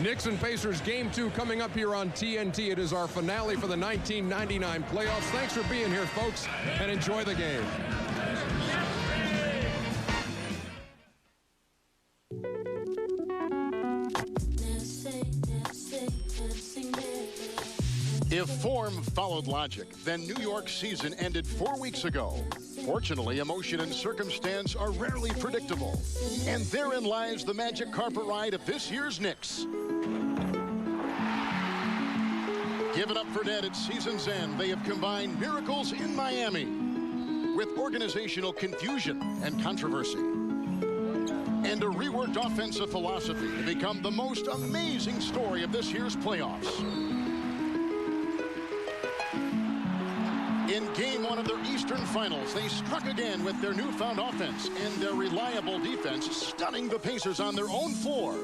Knicks and Pacers Game 2 coming up here on TNT. It is our finale for the 1999 playoffs. Thanks for being here, folks, and enjoy the game. If form followed logic, then New York's season ended 4 weeks ago. Fortunately, emotion and circumstance are rarely predictable. And therein lies the magic carpet ride of this year's Knicks. Given up for dead at season's end, they have combined miracles in Miami with organizational confusion and controversy, and a reworked offensive philosophy to become the most amazing story of this year's playoffs. In Game 1 of their Eastern Finals, they struck again with their newfound offense and their reliable defense, stunning the Pacers on their own floor.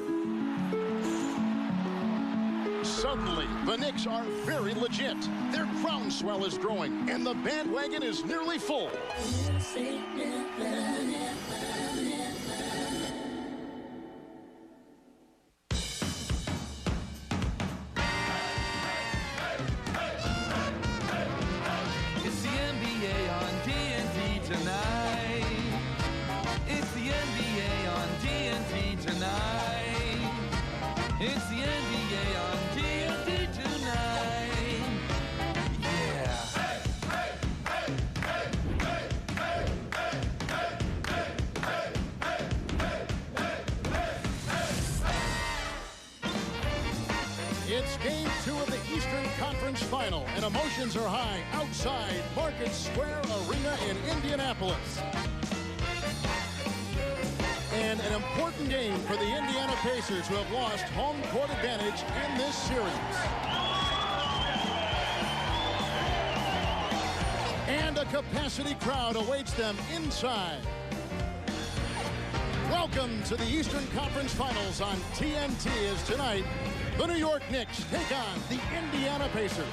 Suddenly, the Knicks are very legit. Their groundswell is growing, and the bandwagon is nearly full. It's the NBA on TNT tonight. It's the NBA on TNT tonight. It's the NBA on TNT tonight. Yeah. Hey, hey, hey, hey, hey, hey, hey, hey, hey, hey. It's Game 2 of the Eastern Conference Final, and emotions are high outside Market Square Arena in Indianapolis. And an important game for the Indiana Pacers, who have lost home court advantage in this series. And a capacity crowd awaits them inside. Welcome to the Eastern Conference Finals on TNT, as tonight the New York Knicks take on the Indiana Pacers.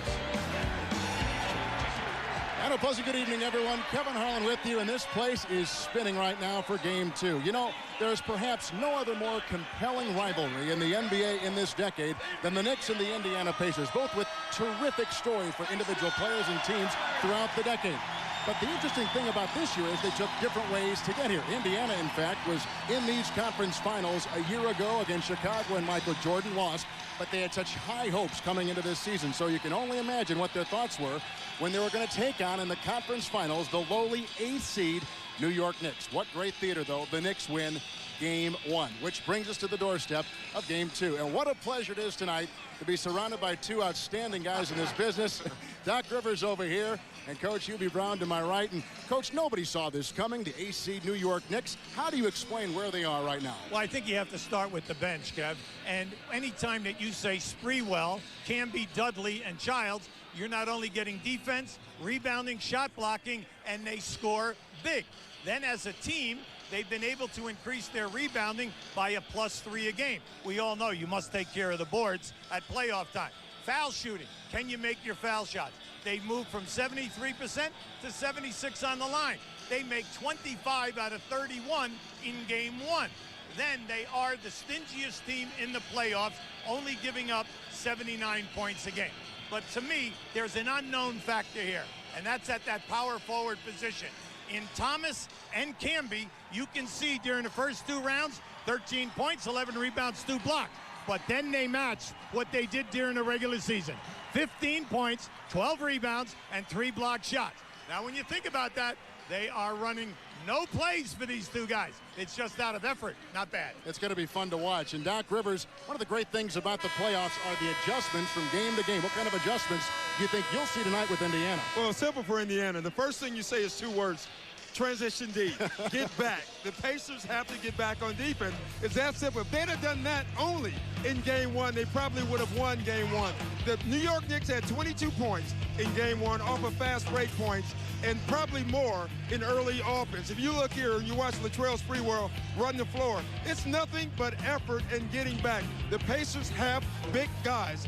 And a pleasant good evening, everyone. Kevin Harlan with you, and this place is spinning right now for Game 2. You know, there's perhaps no other more compelling rivalry in the NBA in this decade than the Knicks and the Indiana Pacers, both with terrific stories for individual players and teams throughout the decade. But the interesting thing about this year is they took different ways to get here. Indiana, in fact, was in these conference finals a year ago against Chicago, and Michael Jordan lost. But they had such high hopes coming into this season, so you can only imagine what their thoughts were when they were going to take on in the conference finals the lowly 8th seed New York Knicks. What great theater, though. The Knicks win Game 1, which brings us to the doorstep of Game 2. And what a pleasure it is tonight to be surrounded by two outstanding guys in this business. Doc Rivers over here and Coach Hubie Brown to my right. And, Coach, nobody saw this coming, the 8th seed New York Knicks. How do you explain where they are right now? Well, I think you have to start with the bench, Kev. And anytime that you say Sprewell, Camby, Dudley, and Childs, you're not only getting defense, rebounding, shot blocking, and they score big. Then as a team, they've been able to increase their rebounding by a +3 a game. We all know you must take care of the boards at playoff time. Foul shooting. Can you make your foul shots? They moved from 73% to 76 on the line. They make 25 out of 31 in Game 1. Then they are the stingiest team in the playoffs, only giving up 79 points a game. But to me, there's an unknown factor here, and that's at that power forward position. In Thomas and Camby, you can see during the first 2 rounds, 13 points, 11 rebounds, 2 blocks. But then they matched what they did during the regular season. 15 points, 12 rebounds, and 3 block shots. Now, when you think about that, they are running no plays for these 2 guys. It's just out of effort. Not bad. It's going to be fun to watch. And Doc Rivers, one of the great things about the playoffs are the adjustments from game to game. What kind of adjustments do you think you'll see tonight with Indiana? Well, simple for Indiana. The first thing you say is 2 words. Transition D. Get back. The Pacers have to get back on defense. It's that simple. If they'd have done that only in Game 1, they probably would have won Game 1. The New York Knicks had 22 points in Game 1 off of fast break points and probably more in early offense. If you look here and you watch Latrell Sprewell run the floor, it's nothing but effort and getting back. The Pacers have big guys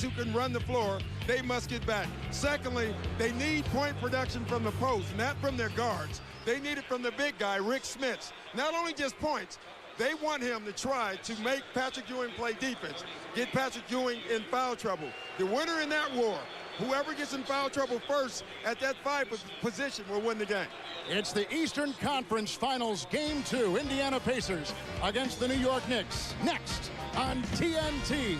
who can run the floor. They must get back. Secondly, they need point production from the post, not from their guards. They need it from the big guy, Rick Smits. Not only just points, They want him to try to make Patrick Ewing play defense, get Patrick Ewing in foul trouble. The winner in that war, whoever gets in foul trouble first at that 5 position will win the game. It's the Eastern Conference Finals Game 2. Indiana Pacers against the New York Knicks. Next on TNT.